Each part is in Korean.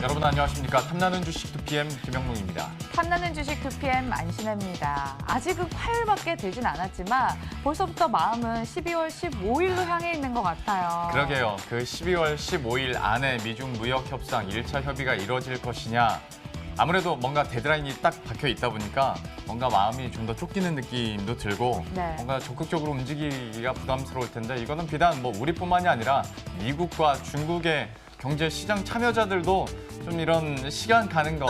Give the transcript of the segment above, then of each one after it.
여러분 안녕하십니까? 탐나는 주식 2PM 김영웅입니다. 탐나는 주식 2PM 안신혜입니다. 아직은 화요일밖에 되진 않았지만 벌써부터 마음은 12월 15일로 향해 있는 것 같아요. 그러게요. 그 12월 15일 안에 미중 무역 협상 1차 협의가 이뤄질 것이냐. 아무래도 뭔가 데드라인이 딱 박혀 있다 보니까 뭔가 마음이 좀 더 쫓기는 느낌도 들고 네. 뭔가 적극적으로 움직이기가 부담스러울 텐데 이거는 비단 뭐 우리뿐만이 아니라 미국과 중국의 경제 시장 참여자들도 좀 이런 시간 가는 거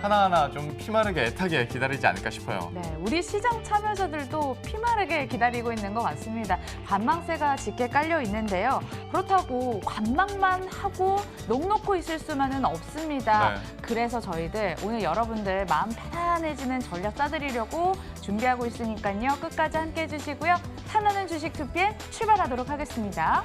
하나하나 좀 피마르게 애타게 기다리지 않을까 싶어요. 네, 우리 시장 참여자들도 피마르게 기다리고 있는 것 같습니다. 관망세가 짙게 깔려 있는데요. 그렇다고 관망만 하고 넋놓고 있을 수만은 없습니다. 네. 그래서 저희들 오늘 여러분들 마음 편안해지는 전략 짜드리려고 준비하고 있으니까요. 끝까지 함께해 주시고요. 탐나는 주식 2PM 출발하도록 하겠습니다.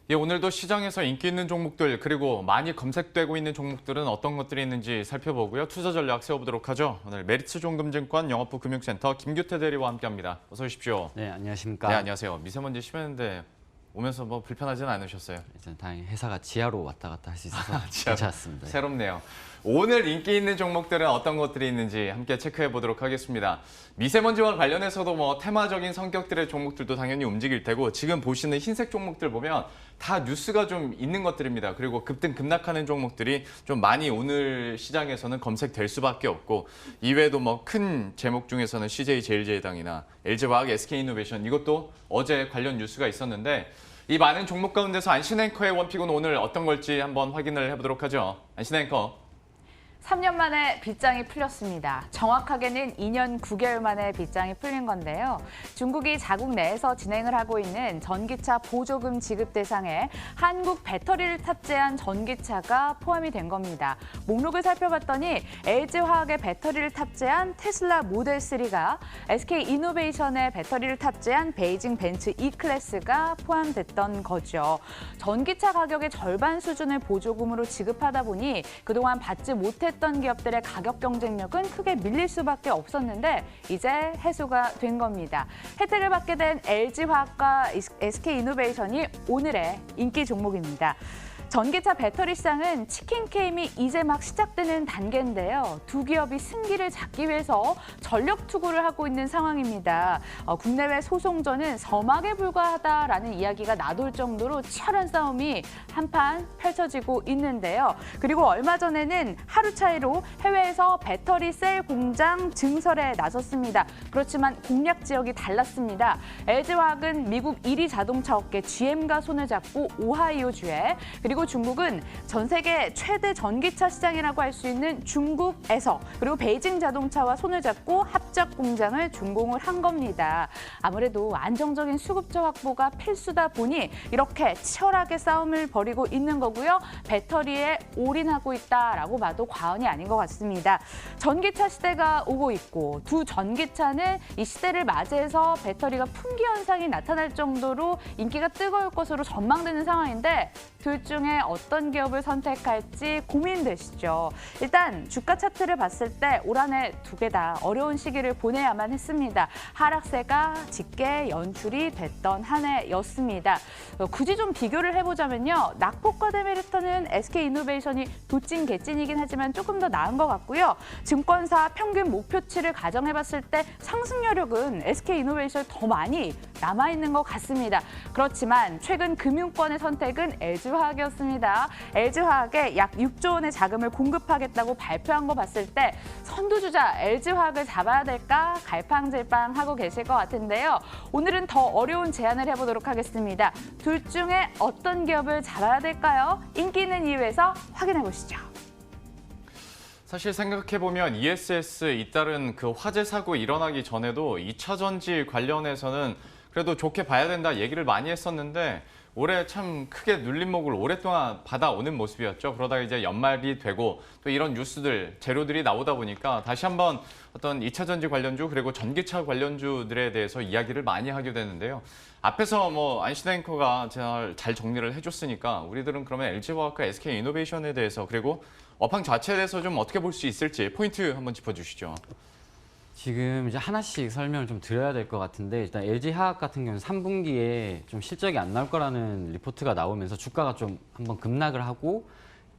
예, 오늘도 시장에서 인기 있는 종목들 그리고 많이 검색되고 있는 종목들은 어떤 것들이 있는지 살펴보고요. 투자 전략 세워보도록 하죠. 오늘 메리츠 종금증권 영업부 금융센터 김규태 대리와 함께합니다. 어서 오십시오. 네, 안녕하십니까. 네, 안녕하세요. 미세먼지 심했는데 오면서 뭐 불편하지는 않으셨어요? 일단 다행히 회사가 지하로 왔다 갔다 할 수 있어서 지하로. 괜찮았습니다. 새롭네요. 오늘 인기 있는 종목들은 어떤 것들이 있는지 함께 체크해 보도록 하겠습니다. 미세먼지와 관련해서도 뭐 테마적인 성격들의 종목들도 당연히 움직일 테고 지금 보시는 흰색 종목들 보면 다 뉴스가 좀 있는 것들입니다. 그리고 급등 급락하는 종목들이 좀 많이 오늘 시장에서는 검색될 수밖에 없고 이외에도 뭐 큰 제목 중에서는 CJ제일제당이나 LG화학, SK이노베이션 이것도 어제 관련 뉴스가 있었는데 이 많은 종목 가운데서 안신 앵커의 원픽은 오늘 어떤 걸지 한번 확인을 해보도록 하죠. 안신 앵커. 3년 만에 빗장이 풀렸습니다. 정확하게는 2년 9개월 만에 빗장이 풀린 건데요. 중국이 자국 내에서 진행을 하고 있는 전기차 보조금 지급 대상에 한국 배터리를 탑재한 전기차가 포함이 된 겁니다. 목록을 살펴봤더니 LG화학의 배터리를 탑재한 테슬라 모델 3가 SK이노베이션의 배터리를 탑재한 베이징 벤츠 E클래스가 포함됐던 거죠. 전기차 가격의 절반 수준을 보조금으로 지급하다 보니 그동안 받지 못했던 기업들의 가격 경쟁력은 크게 밀릴 수밖에 없었는데 이제 해소가 된 겁니다. 혜택을 받게 된 LG화학과 SK이노베이션이 오늘의 인기 종목입니다. 전기차 배터리 시장은 치킨 게임이 이제 막 시작되는 단계인데요. 두 기업이 승기를 잡기 위해서 전력 투구를 하고 있는 상황입니다. 국내외 소송전은 서막에 불과하다라는 이야기가 나돌 정도로 치열한 싸움이 한판 펼쳐지고 있는데요. 그리고 얼마 전에는 하루 차이로 해외에서 배터리 셀 공장 증설에 나섰습니다. 그렇지만 공략 지역이 달랐습니다. LG화학은 미국 1위 자동차 업계 GM과 손을 잡고 오하이오주에 그리고 중국은 전 세계 최대 전기차 시장이라고 할 수 있는 중국에서 그리고 베이징 자동차와 손을 잡고 합작 공장을 준공을 한 겁니다. 아무래도 안정적인 수급처 확보가 필수다 보니 이렇게 치열하게 싸움을 벌이고 있는 거고요. 배터리에 올인하고 있다라고 봐도 과언이 아닌 것 같습니다. 전기차 시대가 오고 있고 두 전기차는 이 시대를 맞이해서 배터리가 품귀 현상이 나타날 정도로 인기가 뜨거울 것으로 전망되는 상황인데 둘 중에 어떤 기업을 선택할지 고민되시죠. 일단 주가 차트를 봤을 때 올 한 해 두 개 다 어려운 시기를 보내야만 했습니다. 하락세가 짙게 연출이 됐던 한 해였습니다. 굳이 좀 비교를 해보자면요. 낙폭과 데메리터는 SK이노베이션이 도찐 개찐이긴 하지만 조금 더 나은 것 같고요. 증권사 평균 목표치를 가정해봤을 때 상승 여력은 SK이노베이션이 더 많이 남아있는 것 같습니다. 그렇지만 최근 금융권의 선택은 LG화학이었습니다. 있었습니다. LG화학에 약 6조 원의 자금을 공급하겠다고 발표한 거 봤을 때 선두주자 LG화학을 잡아야 될까 갈팡질팡하고 계실 것 같은데요. 오늘은 더 어려운 제안을 해보도록 하겠습니다. 둘 중에 어떤 기업을 잡아야 될까요? 인기 있는 이유에서 확인해 보시죠. 사실 생각해보면 ESS 잇따른 그 화재 사고 일어나기 전에도 2차 전지 관련해서는 그래도 좋게 봐야 된다 얘기를 많이 했었는데 올해 참 크게 눌림목을 오랫동안 받아오는 모습이었죠. 그러다가 이제 연말이 되고 또 이런 뉴스들, 재료들이 나오다 보니까 다시 한번 어떤 2차 전지 관련주 그리고 전기차 관련주들에 대해서 이야기를 많이 하게 되는데요. 앞에서 뭐 안시다 앵커가 잘 정리를 해줬으니까 우리들은 그러면 LG화학과 SK이노베이션에 대해서 그리고 업황 자체에 대해서 좀 어떻게 볼 수 있을지 포인트 한번 짚어주시죠. 지금 이제 하나씩 설명을 좀 드려야 될 것 같은데 일단 LG화학 같은 경우는 3분기에 좀 실적이 안 나올 거라는 리포트가 나오면서 주가가 좀 한번 급락을 하고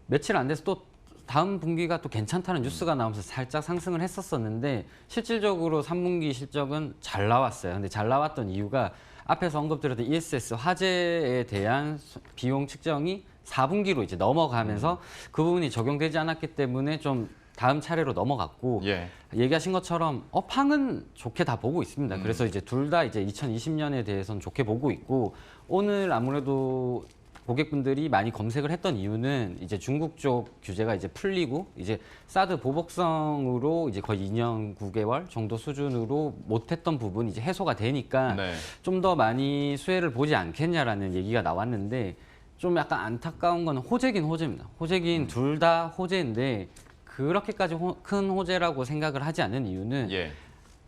며칠 안 돼서 또 다음 분기가 또 괜찮다는 뉴스가 나오면서 살짝 상승을 했었었는데 실질적으로 3분기 실적은 잘 나왔어요. 근데 잘 나왔던 이유가 앞에서 언급드렸던 ESS 화재에 대한 비용 측정이 4분기로 이제 넘어가면서 그 부분이 적용되지 않았기 때문에 좀 다음 차례로 넘어갔고 예. 얘기하신 것처럼 업황은 좋게 다 보고 있습니다. 그래서 이제 둘 다 이제 2020년에 대해서는 좋게 보고 있고 오늘 아무래도 고객분들이 많이 검색을 했던 이유는 이제 중국 쪽 규제가 이제 풀리고 이제 사드 보복성으로 이제 거의 2년 9개월 정도 수준으로 못했던 부분이 이제 해소가 되니까 네. 좀 더 많이 수혜를 보지 않겠냐라는 얘기가 나왔는데 좀 약간 안타까운 건 호재긴 호재입니다. 호재긴 둘 다 호재인데 그렇게까지 큰 호재라고 생각을 하지 않는 이유는 예.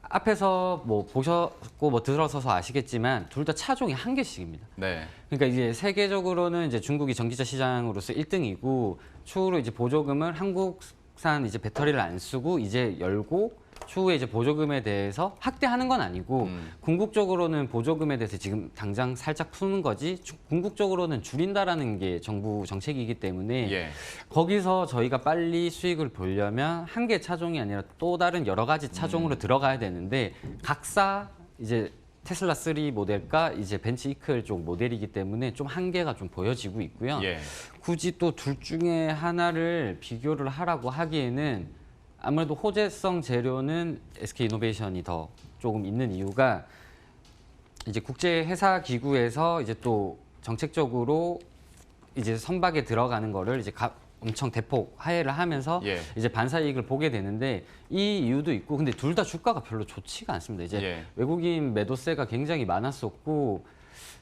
앞에서 뭐 보셨고 뭐 들어서서 아시겠지만 둘 다 차종이 한 개씩입니다. 네. 그러니까 이제 세계적으로는 이제 중국이 전기차 시장으로서 1등이고 추후로 이제 보조금을 한국산 이제 배터리를 안 쓰고 이제 열고 추후에 이제 보조금에 대해서 확대하는 건 아니고 궁극적으로는 보조금에 대해서 지금 당장 살짝 푸는 거지 궁극적으로는 줄인다라는 게 정부 정책이기 때문에 예. 거기서 저희가 빨리 수익을 보려면 한 개 차종이 아니라 또 다른 여러 가지 차종으로 들어가야 되는데 각사 이제 테슬라 3 모델과 이제 벤츠 이클 쪽 모델이기 때문에 좀 한계가 좀 보여지고 있고요. 예. 굳이 또 둘 중에 하나를 비교를 하라고 하기에는 아무래도 호재성 재료는 SK이노베이션이 더 조금 있는 이유가 이제 국제 회사 기구에서 이제 또 정책적으로 이제 선박에 들어가는 거를 이제 엄청 대폭 하해를 하면서 예. 이제 반사 이익을 보게 되는데 이 이유도 있고 근데 둘 다 주가가 별로 좋지가 않습니다. 이제 예. 외국인 매도세가 굉장히 많았었고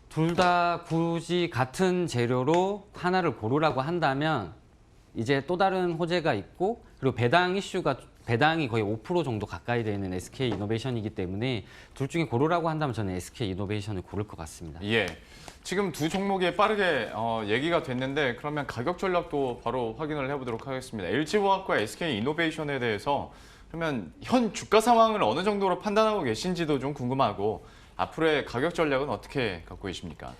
둘 다 굳이 같은 재료로 하나를 고르라고 한다면 이제 또 다른 호재가 있고 그리고 배당이 거의 5% 정도 가까이 되는 SK이노베이션이기 때문에 둘 중에 고르라고 한다면 저는 SK이노베이션을 고를 것 같습니다. 예. 지금 두 종목이 빠르게 얘기가 됐는데 그러면 가격 전략도 바로 확인을 해보도록 하겠습니다. LG화학과 SK이노베이션에 대해서 그러면 현 주가 상황을 어느 정도로 판단하고 계신지도 좀 궁금하고 앞으로의 가격 전략은 어떻게 갖고 계십니까?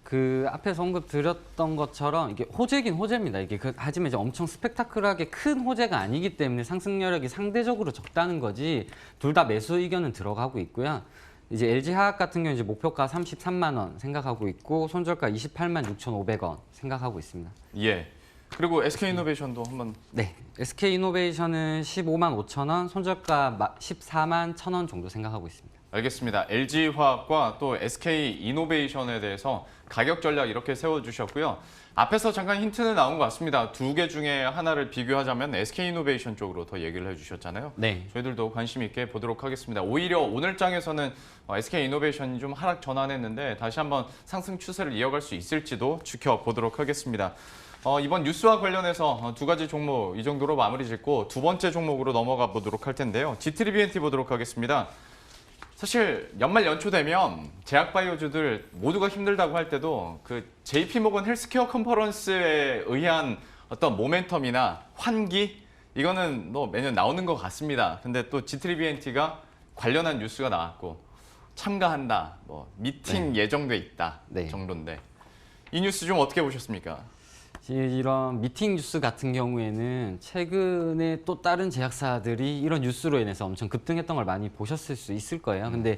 그 앞에서 언급 드렸던 것처럼 이게 호재긴 호재입니다. 이게 하지만 이제 엄청 스펙타클하게 큰 호재가 아니기 때문에 상승 여력이 상대적으로 적다는 거지 둘 다 매수 의견은 들어가고 있고요. 이제 LG화학 같은 경우 이제 목표가 33만 원 생각하고 있고 손절가 28만 6,500원 생각하고 있습니다. 예. 그리고 SK이노베이션도 한번 네, SK이노베이션은 15만 5천 원, 손절가 14만 1천 원 정도 생각하고 있습니다. 알겠습니다. LG화학과 또 SK이노베이션에 대해서 가격 전략 이렇게 세워주셨고요. 앞에서 잠깐 힌트는 나온 것 같습니다. 두 개 중에 하나를 비교하자면 SK이노베이션 쪽으로 더 얘기를 해주셨잖아요. 네. 저희들도 관심 있게 보도록 하겠습니다. 오히려 오늘 장에서는 SK이노베이션이 좀 하락 전환했는데 다시 한번 상승 추세를 이어갈 수 있을지도 지켜보도록 하겠습니다. 이번 뉴스와 관련해서 두 가지 종목 이 정도로 마무리 짓고 두 번째 종목으로 넘어가 보도록 할 텐데요. G3BNT 보도록 하겠습니다. 사실 연말 연초 되면 제약바이오주들 모두가 힘들다고 할 때도 그 JP모건 헬스케어 컨퍼런스에 의한 어떤 모멘텀이나 환기 이거는 뭐 매년 나오는 것 같습니다. 근데 또 G3BNT가 관련한 뉴스가 나왔고 참가한다, 뭐 미팅 예정돼 있다 네. 정도인데 이 뉴스 좀 어떻게 보셨습니까? 이런 미팅 뉴스 같은 경우에는 최근에 또 다른 제약사들이 이런 뉴스로 인해서 엄청 급등했던 걸 많이 보셨을 수 있을 거예요. 근데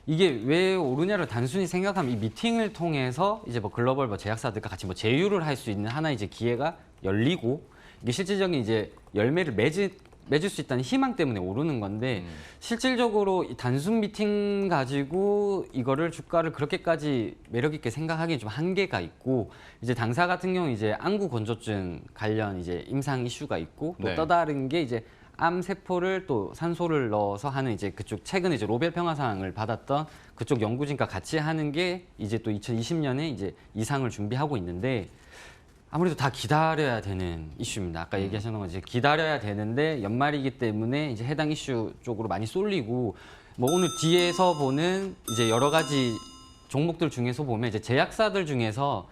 이게 왜 오르냐를 단순히 생각하면 이 미팅을 통해서 이제 뭐 글로벌 뭐 제약사들과 같이 뭐 제휴를 할 수 있는 하나의 이제 기회가 열리고 이게 실질적인 이제 열매를 맺을 수 있다는 희망 때문에 오르는 건데 실질적으로 이 단순 미팅 가지고 이거를 주가를 그렇게까지 매력 있게 생각하기엔 좀 한계가 있고 이제 당사 같은 경우 이제 안구 건조증 관련 이제 임상 이슈가 있고 또 네. 또 다른 게 이제 암 세포를 또 산소를 넣어서 하는 이제 그쪽 최근에 이제 노벨 평화상을 받았던 그쪽 연구진과 같이 하는 게 이제 또 2020년에 이제 이상을 준비하고 있는데 아무래도 다 기다려야 되는 이슈입니다. 아까 얘기하셨던 건 이제 기다려야 되는데 연말이기 때문에 이제 해당 이슈 쪽으로 많이 쏠리고 뭐 오늘 뒤에서 보는 이제 여러 가지 종목들 중에서 보면 이제 제약사들 중에서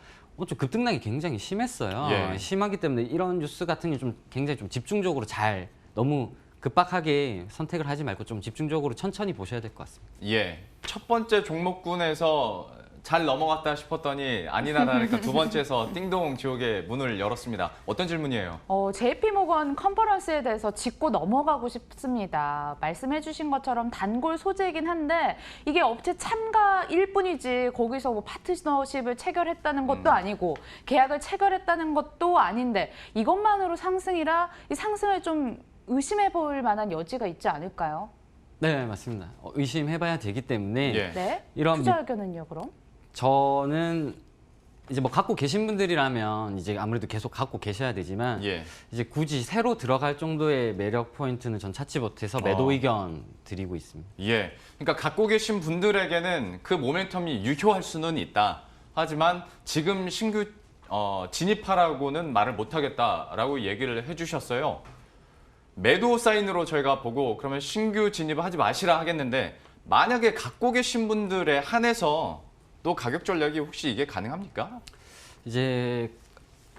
좀 급등락이 굉장히 심했어요. 예. 심하기 때문에 이런 뉴스 같은 게 좀 굉장히 좀 집중적으로 잘 너무 급박하게 선택을 하지 말고 좀 집중적으로 천천히 보셔야 될 것 같습니다. 예. 첫 번째 종목군에서 잘 넘어갔다 싶었더니 아니나라니까 두 번째에서 띵동 지옥의 문을 열었습니다. 어떤 질문이에요? JP모건 컨퍼런스에 대해서 짚고 넘어가고 싶습니다. 말씀해 주신 것처럼 단골 소재이긴 한데 이게 업체 참가일 뿐이지 거기서 뭐 파트너십을 체결했다는 것도 아니고 계약을 체결했다는 것도 아닌데 이것만으로 상승이라 이 상승을 좀 의심해 볼 만한 여지가 있지 않을까요? 네, 맞습니다. 의심해봐야 되기 때문에 예. 네. 이런 투자 의견은요, 그럼? 저는 이제 뭐 갖고 계신 분들이라면 이제 아무래도 계속 갖고 계셔야 되지만 예. 이제 굳이 새로 들어갈 정도의 매력 포인트는 전 찾지 못해서 매도 의견 드리고 있습니다. 예. 그러니까 갖고 계신 분들에게는 그 모멘텀이 유효할 수는 있다. 하지만 지금 신규 진입하라고는 말을 못하겠다라고 얘기를 해주셨어요. 매도 사인으로 저희가 보고 그러면 신규 진입을 하지 마시라 하겠는데 만약에 갖고 계신 분들에 한해서 또 가격 전략이 혹시 이게 가능합니까? 이제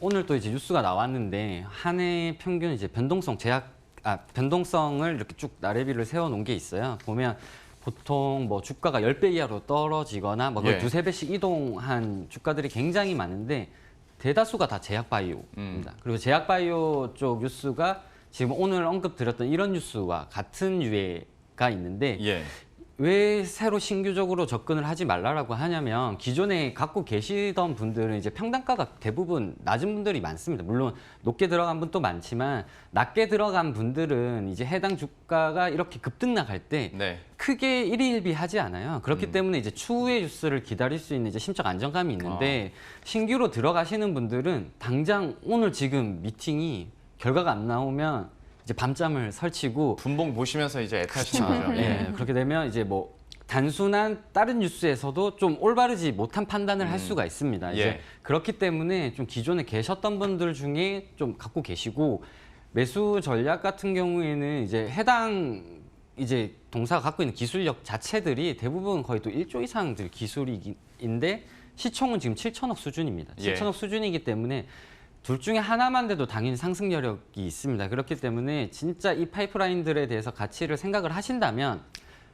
오늘 또 이제 뉴스가 나왔는데 한 해 평균 이제 변동성을 이렇게 쭉 나래비를 세워 놓은 게 있어요. 보면 보통 뭐 주가가 10배 이하로 떨어지거나 뭐 거의 예. 두세 배씩 이동한 주가들이 굉장히 많은데 대다수가 다 제약바이오입니다. 그리고 제약바이오 쪽 뉴스가 지금 오늘 언급드렸던 이런 뉴스와 같은 유해가 있는데 예. 왜 새로 신규적으로 접근을 하지 말라라고 하냐면 기존에 갖고 계시던 분들은 이제 평단가가 대부분 낮은 분들이 많습니다. 물론 높게 들어간 분도 많지만 낮게 들어간 분들은 이제 해당 주가가 이렇게 급등락할 때 네. 크게 일희일비하지 않아요. 그렇기 때문에 이제 추후의 뉴스를 기다릴 수 있는 이제 심적 안정감이 있는데 신규로 들어가시는 분들은 당장 오늘 지금 미팅이 결과가 안 나오면 이제 밤잠을 설치고 분봉 보시면서 이제 애타시는 거죠. 예, 그렇게 되면 이제 뭐 단순한 다른 뉴스에서도 좀 올바르지 못한 판단을 할 수가 있습니다. 이제 예. 그렇기 때문에 좀 기존에 계셨던 분들 중에 좀 갖고 계시고 매수 전략 같은 경우에는 이제 해당 이제 동사가 갖고 있는 기술력 자체들이 대부분 거의 또 1조 이상들 기술인데 시총은 지금 7천억 수준입니다. 예. 7천억 수준이기 때문에 둘 중에 하나만 돼도 당연히 상승 여력이 있습니다. 그렇기 때문에 진짜 이 파이프라인들에 대해서 가치를 생각을 하신다면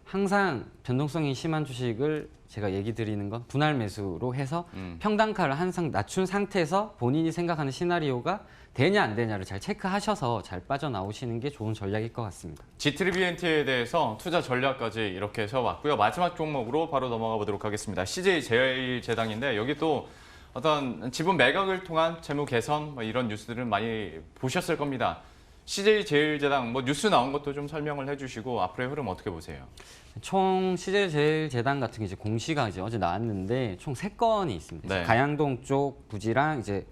항상 변동성이 심한 주식을 제가 얘기 드리는 건 분할 매수로 해서 평단가를 항상 낮춘 상태에서 본인이 생각하는 시나리오가 되냐 안 되냐를 잘 체크하셔서 잘 빠져나오시는 게 좋은 전략일 것 같습니다. GTBNT에 대해서 투자 전략까지 이렇게 세워봤고요. 마지막 종목으로 바로 넘어가 보도록 하겠습니다. CJ제일제당인데 여기 또 어떤 지분 매각을 통한 재무 개선 뭐 이런 뉴스들은 많이 보셨을 겁니다. CJ제일제당 뭐 뉴스 나온 것도 좀 설명을 해주시고 앞으로의 흐름 어떻게 보세요? 총 CJ제일제당 같은 게 이제 공시가 이제 어제 나왔는데 총 3건이 있습니다. 네. 가양동 쪽 부지랑 이제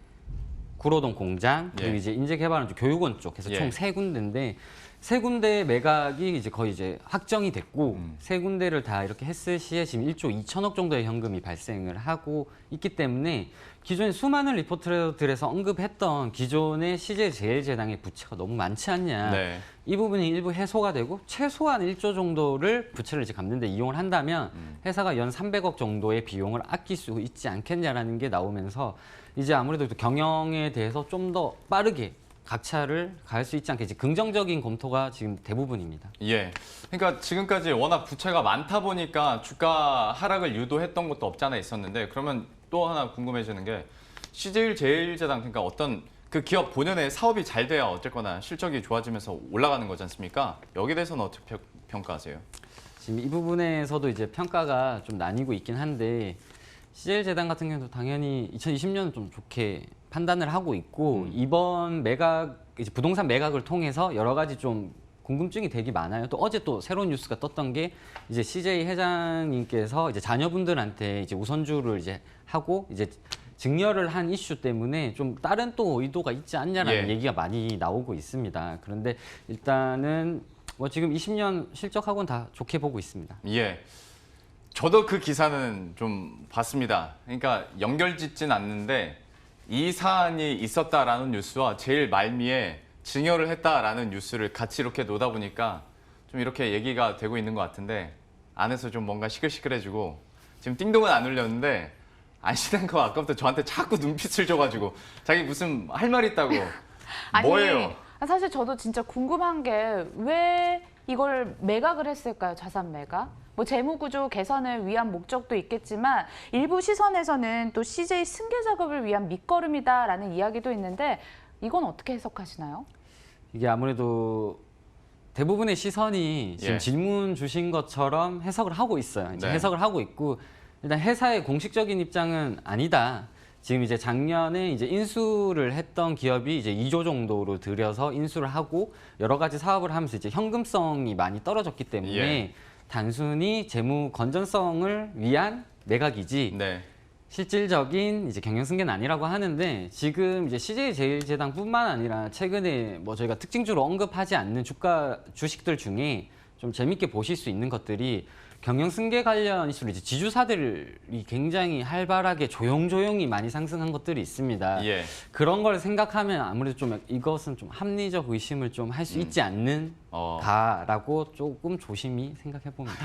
구로동 공장 그리고 예. 이제 인재개발원 쪽 교육원 쪽 해서 예. 총 3군데인데 3군데 매각이 이제 거의 이제 확정이 됐고 3군데를 다 이렇게 했을 시에 지금 1조 2천억 정도의 현금이 발생을 하고 있기 때문에 기존에 수많은 리포트들에서 언급했던 기존의 CJ제일제당의 부채가 너무 많지 않냐. 네. 이 부분이 일부 해소가 되고 최소한 1조 정도를 부채를 이제 갚는 데 이용을 한다면 회사가 연 300억 정도의 비용을 아낄 수 있지 않겠냐라는 게 나오면서 이제 아무래도 경영에 대해서 좀 더 빠르게 각차를 가할 수 있지 않겠지 긍정적인 검토가 지금 대부분입니다. 예. 그러니까 지금까지 워낙 부채가 많다 보니까 주가 하락을 유도했던 것도 없지 않아 있었는데 그러면 또 하나 궁금해지는 게 CJ제일제당 그러니까 어떤 그 기업 본연의 사업이 잘 돼야 어쨌거나 실적이 좋아지면서 올라가는 거지 않습니까? 여기에 대해서는 어떻게 평가하세요? 지금 이 부분에서도 이제 평가가 좀 나뉘고 있긴 한데 CJ재단 같은 경우도 당연히 2020년은 좀 좋게 판단을 하고 있고 이번 매각 이제 부동산 매각을 통해서 여러 가지 좀 궁금증이 되게 많아요. 또 어제 또 새로운 뉴스가 떴던 게 이제 CJ 회장님께서 이제 자녀분들한테 이제 우선주를 이제 하고 이제 증여를 한 이슈 때문에 좀 다른 또 의도가 있지 않냐라는 예. 얘기가 많이 나오고 있습니다. 그런데 일단은 뭐 지금 20년 실적하고는 다 좋게 보고 있습니다. 예. 저도 그 기사는 좀 봤습니다. 그러니까 연결짓진 않는데 이 사안이 있었다라는 뉴스와 제일 말미에 증여를 했다라는 뉴스를 같이 이렇게 놓다 보니까 좀 이렇게 얘기가 되고 있는 것 같은데 안에서 좀 뭔가 시끌시끌해지고 지금 띵동은 안 울렸는데 안시장가 아까부터 저한테 자꾸 눈빛을 줘가지고 자기 무슨 할 말 있다고 뭐예요? 사실 저도 진짜 궁금한 게 왜 이걸 매각을 했을까요? 자산 매각? 뭐 재무구조 개선을 위한 목적도 있겠지만 일부 시선에서는 또 CJ 승계 작업을 위한 밑거름이다라는 이야기도 있는데 이건 어떻게 해석하시나요? 이게 아무래도 대부분의 시선이 지금 예. 질문 주신 것처럼 해석을 하고 있어요. 이제 네. 해석을 하고 있고 일단 회사의 공식적인 입장은 아니다. 지금 이제 작년에 이제 인수를 했던 기업이 이제 2조 정도로 들여서 인수를 하고 여러 가지 사업을 하면서 이제 현금성이 많이 떨어졌기 때문에 예. 단순히 재무 건전성을 위한 매각이지 네. 실질적인 이제 경영 승계는 아니라고 하는데 지금 이제 CJ제일제당뿐만 아니라 최근에 뭐 저희가 특징주로 언급하지 않는 주식들 중에 좀 재밌게 보실 수 있는 것들이 경영 승계 관련 이슈로 이제 지주사들이 굉장히 활발하게 조용조용히 많이 상승한 것들이 있습니다. 예. 그런 걸 생각하면 아무래도 좀 이것은 좀 합리적 의심을 좀 할 수 있지 않는가라고 조금 조심히 생각해 봅니다.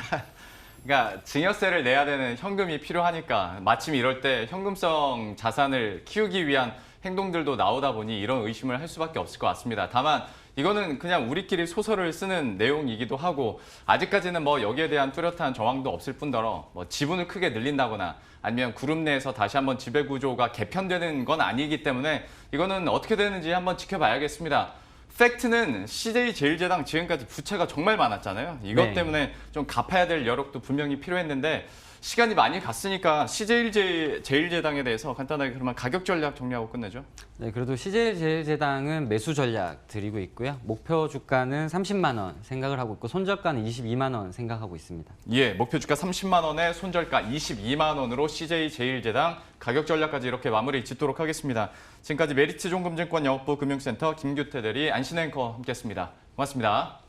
그러니까 증여세를 내야 되는 현금이 필요하니까 마침 이럴 때 현금성 자산을 키우기 위한 행동들도 나오다 보니 이런 의심을 할 수밖에 없을 것 같습니다. 다만 이거는 그냥 우리끼리 소설을 쓰는 내용이기도 하고 아직까지는 뭐 여기에 대한 뚜렷한 정황도 없을 뿐더러 뭐 지분을 크게 늘린다거나 아니면 그룹 내에서 다시 한번 지배 구조가 개편되는 건 아니기 때문에 이거는 어떻게 되는지 한번 지켜봐야겠습니다. 팩트는 CJ제일제당 지금까지 부채가 정말 많았잖아요. 이것 네. 때문에 좀 갚아야 될 여력도 분명히 필요했는데 시간이 많이 갔으니까 CJ제일제당에 대해서 간단하게 그러면 가격 전략 정리하고 끝내죠. 네, 그래도 CJ제일제당은 매수 전략 드리고 있고요. 목표 주가는 30만 원 생각을 하고 있고 손절가는 22만 원 생각하고 있습니다. 예, 목표 주가 30만 원에 손절가 22만 원으로 CJ제일제당 가격 전략까지 이렇게 마무리 짓도록 하겠습니다. 지금까지 메리츠종금증권 영업부 금융센터 김규태 대리 안신 앵커 함께했습니다. 고맙습니다.